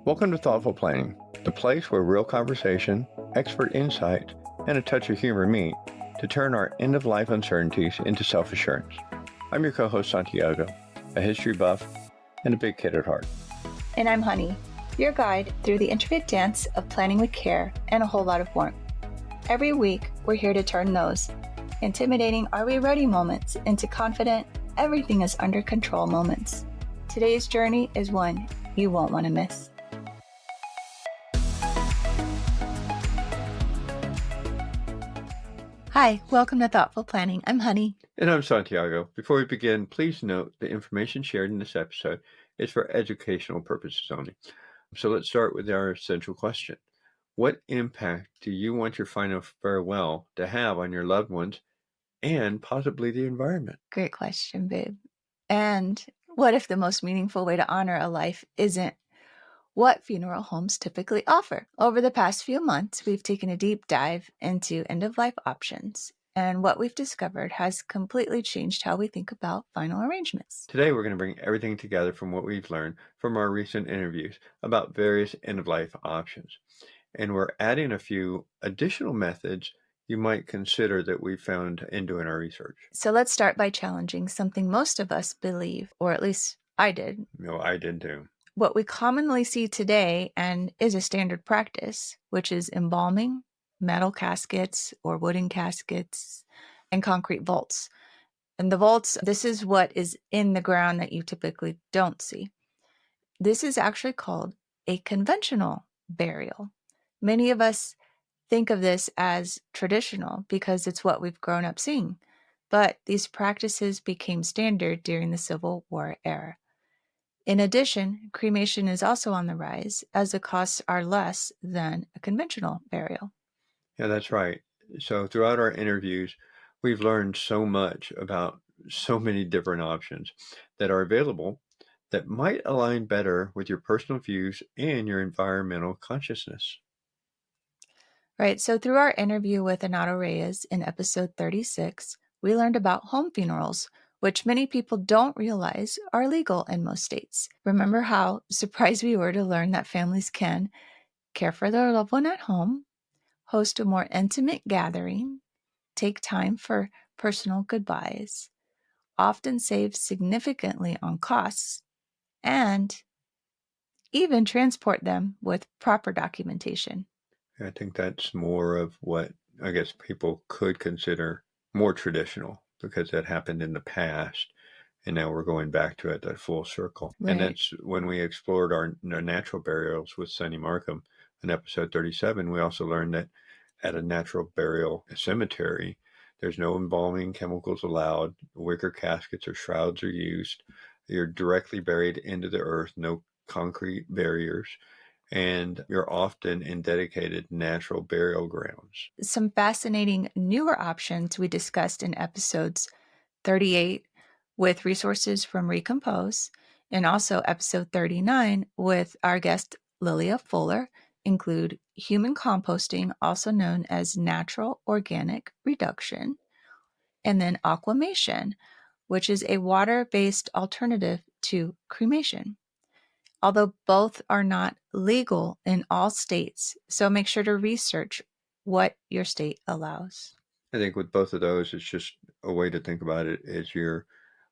Welcome to Thoughtful Planning, the place where real conversation, expert insight, and a touch of humor meet to turn our end-of-life uncertainties into self-assurance. I'm your co-host, Santiago, a history buff and a big kid at heart. And I'm Honey, your guide through the intricate dance of planning with care and a whole lot of warmth. Every week, we're here to turn those intimidating "are we ready" moments into confident, everything is under control moments. Today's journey is one you won't want to miss. Hi, welcome to Thoughtful Planning. I'm Honey. And I'm Santiago. Before we begin, please note the information shared in this episode is for educational purposes only. So let's start with our essential question. What impact do you want your final farewell to have on your loved ones and possibly the environment? Great question, babe. And what if the most meaningful way to honor a life isn't what funeral homes typically offer? Over the past few months, we've taken a deep dive into end-of-life options, and what we've discovered has completely changed how we think about final arrangements. Today, we're going to bring everything together from what we've learned from our recent interviews about various end-of-life options. And we're adding a few additional methods you might consider that we found in doing our research. So let's start by challenging something most of us believe, or at least I did. No, I did too. What we commonly see today and is a standard practice, which is embalming, metal caskets or wooden caskets, and concrete vaults. And the vaults, this is what is in the ground that you typically don't see. This is actually called a conventional burial. Many of us think of this as traditional because it's what we've grown up seeing. But these practices became standard during the Civil War era. In addition, cremation is also on the rise as the costs are less than a conventional burial. Yeah, that's right. So throughout our interviews, we've learned so much about so many different options that are available that might align better with your personal views and your environmental consciousness. Right, so through our interview with Anato Reyes in episode 36, we learned about home funerals, which many people don't realize are legal in most states. Remember how surprised we were to learn that families can care for their loved one at home, host a more intimate gathering, take time for personal goodbyes, often save significantly on costs, and even transport them with proper documentation. I think that's more of what I guess people could consider more traditional because that happened in the past. And now we're going back to it at full circle. Right. And that's when we explored our natural burials with Sunny Markham in episode 37. We also learned that at a natural burial cemetery, there's no embalming chemicals allowed. Wicker caskets or shrouds are used. You're directly buried into the earth, no concrete barriers. And you're often in dedicated natural burial grounds. Some fascinating newer options we discussed in episodes 38 with resources from Recompose, and also episode 39 with our guest Lilia Fuller include human composting, also known as natural organic reduction, and then aquamation, which is a water-based alternative to cremation. Although both are not legal in all states, so make sure to research what your state allows. I think with both of those, it's just a way to think about it is you're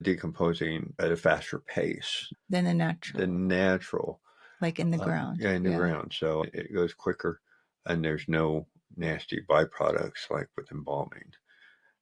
decomposing at a faster pace than the natural. Like in the ground. Yeah, in the ground. So it goes quicker and there's no nasty byproducts like with embalming.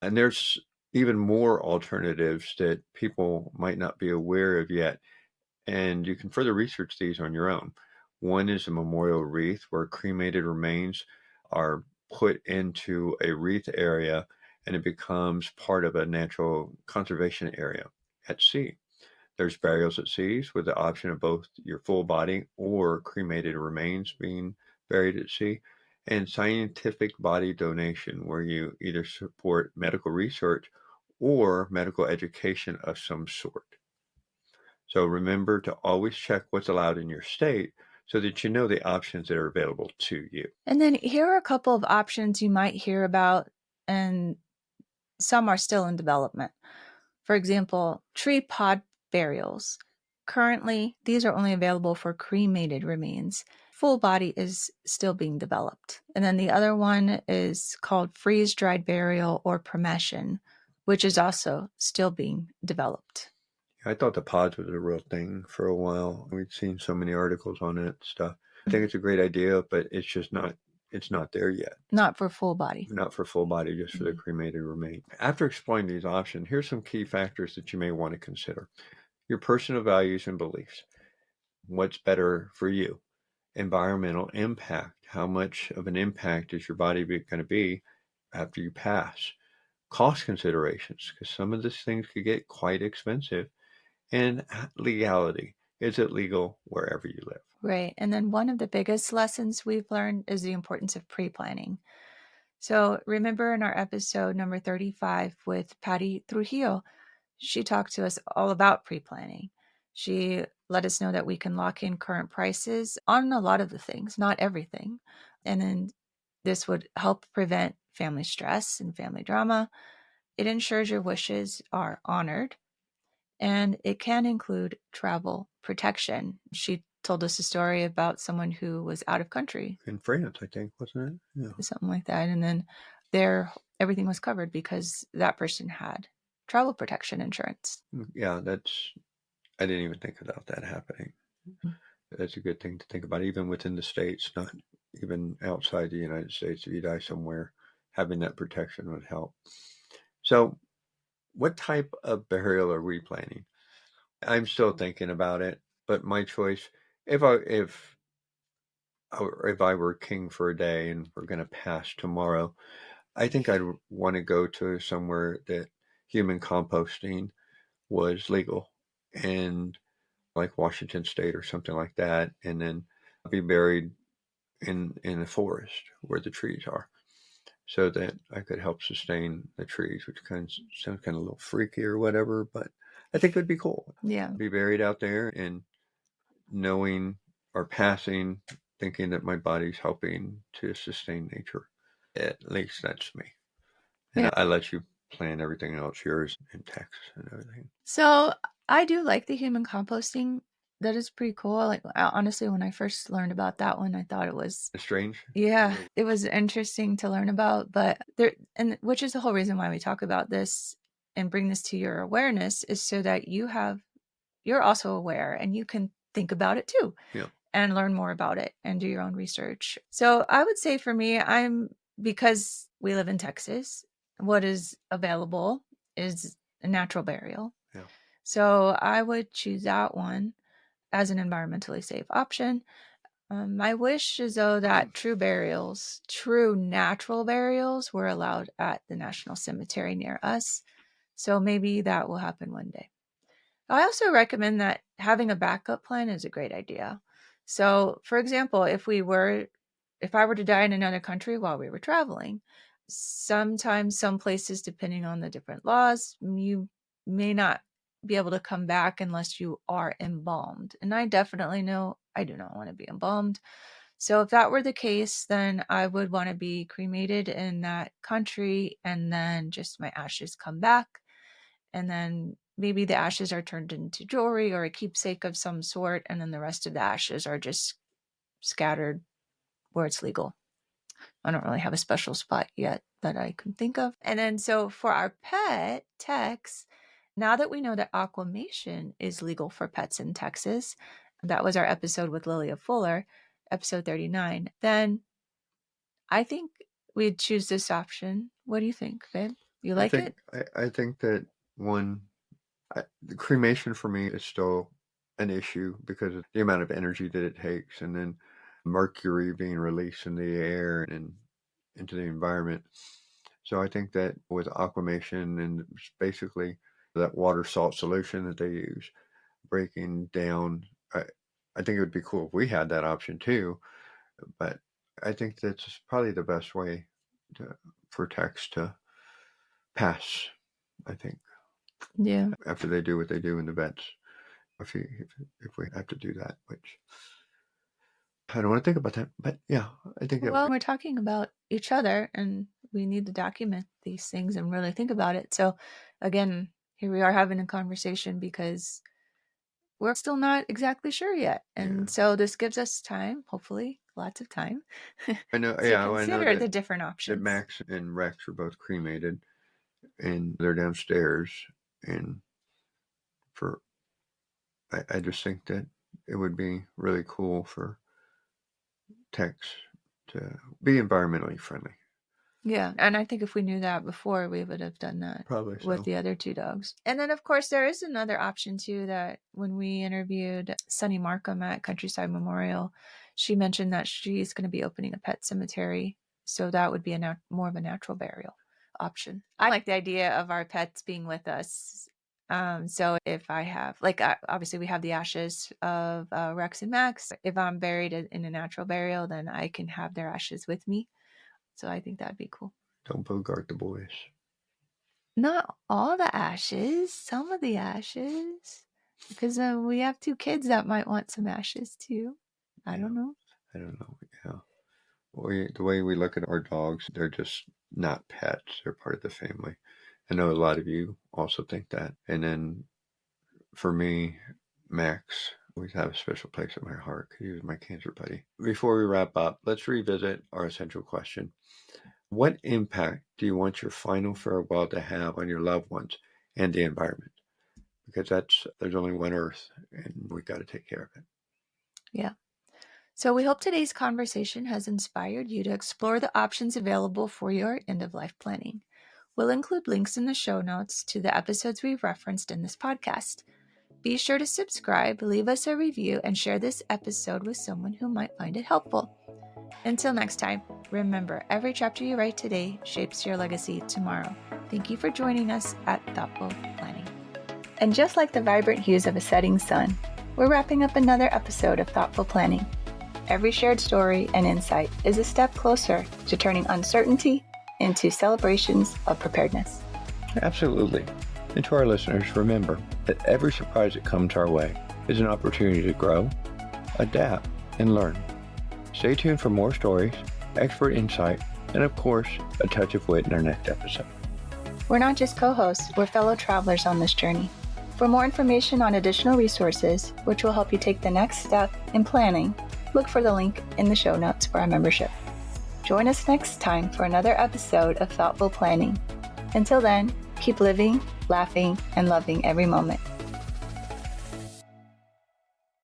And there's even more alternatives that people might not be aware of yet. And you can further research these on your own. One is a memorial wreath where cremated remains are put into a wreath area and it becomes part of a natural conservation area at sea. There's burials at seas with the option of both your full body or cremated remains being buried at sea, and scientific body donation where you either support medical research or medical education of some sort. So remember to always check what's allowed in your state so that you know the options that are available to you. And then here are a couple of options you might hear about, and some are still in development. For example, tree pod burials. Currently, these are only available for cremated remains. Full body is still being developed. And then the other one is called freeze-dried burial or cremation, which is also still being developed. I thought the pods was a real thing for a while. We'd seen so many articles on it and stuff. I think it's a great idea, but it's not there yet. Not for full body. Not for full body, just for the cremated remain. After exploring these options, here's some key factors that you may want to consider. Your personal values and beliefs. What's better for you? Environmental impact. How much of an impact is your body going to be after you pass? Cost considerations, because some of these things could get quite expensive. And legality. Is it legal wherever you live? Right. And then one of the biggest lessons we've learned is the importance of pre-planning. So remember in our episode number 35 with Patty Trujillo, she talked to us all about pre-planning. She let us know that we can lock in current prices on a lot of the things, not everything. And then this would help prevent family stress and family drama. It ensures your wishes are honored, and it can include travel protection. She told us a story about someone who was out of country. In France, I think, wasn't it? Yeah. Something like that. And then everything was covered because that person had travel protection insurance. Yeah, I didn't even think about that happening. Mm-hmm. That's a good thing to think about, even within the States, not even outside the United States. If you die somewhere, having that protection would help. So, what type of burial are we planning? I'm still thinking about it, but my choice, if I were king for a day and we're going to pass tomorrow, I think I'd want to go to somewhere that human composting was legal, and like Washington State or something like that, and then be buried in a forest where the trees are, so that I could help sustain the trees, which sounds kind of a little freaky or whatever, but I think it would be cool. Yeah. Be buried out there and knowing or passing, thinking that my body's helping to sustain nature. At least that's me. And yeah. I let you plan everything else, yours and text and everything. So I do like the human composting. That is pretty cool. Like, honestly, when I first learned about that one, I thought it was strange. Yeah, it was interesting to learn about, but which is the whole reason why we talk about this and bring this to your awareness, is so that you're also aware and you can think about it too. Yeah. And learn more about it and do your own research. So I would say for me, because we live in Texas, what is available is a natural burial. Yeah. So I would choose that one as an environmentally safe option. My wish is, though, that true natural burials, were allowed at the National Cemetery near us. So maybe that will happen one day. I also recommend that having a backup plan is a great idea. So, for example, if I were to die in another country while we were traveling, sometimes some places, depending on the different laws, you may not be able to come back unless you are embalmed. And I definitely know I do not want to be embalmed. So if that were the case, then I would want to be cremated in that country, and then just my ashes come back. And then maybe the ashes are turned into jewelry or a keepsake of some sort, and then the rest of the ashes are just scattered where it's legal. I don't really have a special spot yet that I can think of. And then so for our pet, Tex, now that we know that aquamation is legal for pets in Texas, that was our episode with Lilia Fuller, episode 39, then I think we'd choose this option. What do you think, babe? You like it? I think that the cremation for me is still an issue because of the amount of energy that it takes, and then mercury being released in the air and into the environment. So I think that with aquamation and basically that water salt solution that they use, breaking down, I think it would be cool if we had that option too. But I think that's probably the best way for Tex to pass, I think. Yeah. After they do what they do in the vets, if we have to do that, which I don't want to think about that, but yeah, I think. Well, we're talking about each other, and we need to document these things and really think about it. So, again, here we are having a conversation because we're still not exactly sure yet. And so this gives us time, hopefully lots of time, I know. to Yeah, I know consider the different that options. Max and Rex are both cremated, and they're downstairs. And I just think that it would be really cool for techs to be environmentally friendly. Yeah. And I think if we knew that before, we would have done that Probably with so. the other two dogs. And then, of course, there is another option too, that when we interviewed Sunny Markham at Countryside Memorial, she mentioned that she's going to be opening a pet cemetery. So that would be more of a natural burial option. I like the idea of our pets being with us. So if I have, like, obviously we have the ashes of Rex and Max. If I'm buried in a natural burial, then I can have their ashes with me. So I think that'd be cool. Don't bogart the boys. Not all the ashes, some of the ashes. Because we have two kids that might want some ashes too. I don't know. I don't know. Yeah. The way we look at our dogs, they're just not pets. They're part of the family. I know a lot of you also think that. And then for me, Max always have a special place in my heart because he was my cancer buddy. Before we wrap up, let's revisit our essential question. What impact do you want your final farewell to have on your loved ones and the environment? Because there's only one Earth, and we got to take care of it. Yeah. So we hope today's conversation has inspired you to explore the options available for your end-of-life planning. We'll include links in the show notes to the episodes we've referenced in this podcast. Be sure to subscribe, leave us a review, and share this episode with someone who might find it helpful. Until next time, remember, every chapter you write today shapes your legacy tomorrow. Thank you for joining us at Thoughtful Planning. And just like the vibrant hues of a setting sun, we're wrapping up another episode of Thoughtful Planning. Every shared story and insight is a step closer to turning uncertainty into celebrations of preparedness. Absolutely. And to our listeners, remember that every surprise that comes our way is an opportunity to grow, adapt, and learn. Stay tuned for more stories, expert insight, and of course, a touch of wit in our next episode. We're not just co-hosts, we're fellow travelers on this journey. For more information on additional resources, which will help you take the next step in planning, look for the link in the show notes for our membership. Join us next time for another episode of Thoughtful Planning. Until then, keep living, laughing, and loving every moment.